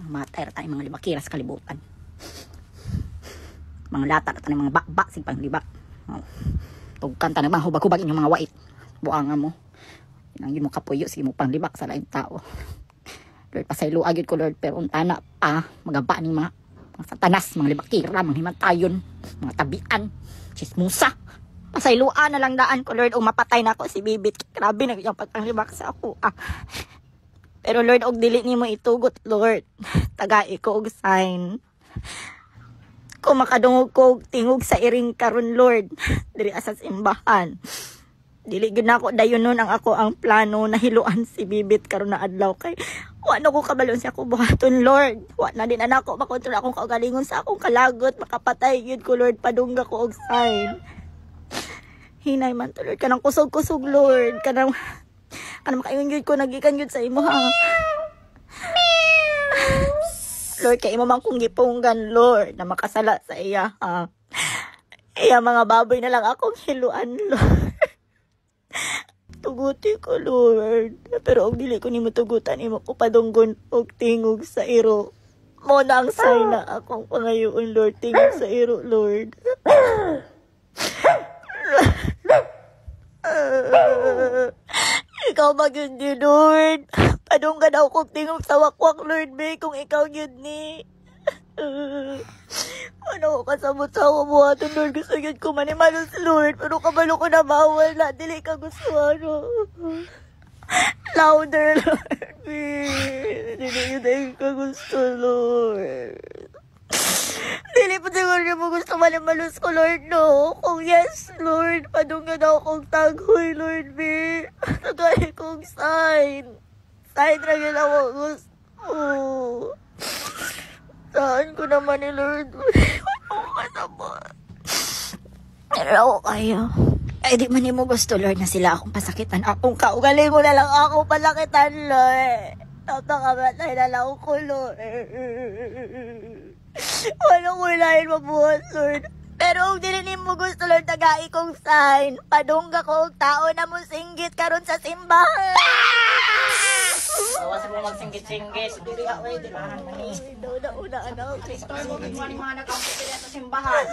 Mater tayo mga libakira sa kalibutan. Mga lata na tayo mga bakbak sig pang libak. Tugkan tayo mga hubag-hubag inyong mga wait. Buangan mo. Inang mo kapuyo sige mo pang libak sa laing tao. Lord pasaylo agad ko Lord pero untana pa magaba ning mga satanas, mga libakira, mga himantayon, mga tabian, chismusa. Pasayloan na lang daan ko Lord o mapatay na ako si Bibit. Grabe na yung pagpanglibak sa ako. Pero Lord, og dili nimo itugot Lord. Tagai ko og sign. Kung makadungog ko tingog sa iring karon Lord, diri sa simbahan. Dili gid nako dayon nun ang ako ang plano na hiluan si Bibit karon na adlaw kay wa na ko kabalon sa ako buhaton Lord. Wa na din anako makontrol akong kaugalingon sa akong kalagot, makapatay gyud ko Lord, padungga ko og sign. Hinay man to Lord, kanang kusog-kusog Lord, kanang makaingon gyud ko nagikan gyud sa imo ha. Lord, kay imo man kong gipunggan Lord na makasala sa iya ha. Iya mga baboy na lang akong hiluan Lord. Tuguti ko Lord, pero og dili ko nimo tugutan imo ko padunggon og tingog sa iro. Mo na ang sign na akong pangayoon Lord, tingog sa iro Lord. Ikaw ba yun ni Lord? Padunggan daw kong tingog sa wakwak Lord be kung ikaw yun ni. Ano ko kasabot sa buhaton Lord, gusto yun ko manimalos Lord, pero kabalo ko na bawal na, dili ka gusto ano. Louder Lord, dili yun ka gusto Lord. Dili pa siguro niya mo gusto manimalos ko Lord no. Kung yes Lord, padunggan daw kong taghoy Lord be. Tagay kong sign. Sign na yun ako gusto. Saan ko naman ni Lord? Ano kasama? Pero ako kaya. Ay di man mo gusto Lord na sila akong pasakitan. Akong kaugaling mo na lang ako palakitan Lord. Tapakamatay na lang ko Lord. Walang ulahin mabuhat Lord. Pero kung dili mo gusto Lord, tagai kong sign. Padungga ko og tao na mo singgit karon sa simbahan. Bawasan mo magsinggit-singgit. Diri ako eh, di ba? Una anak. Kristo mo, mga nagkampi sa simbahan.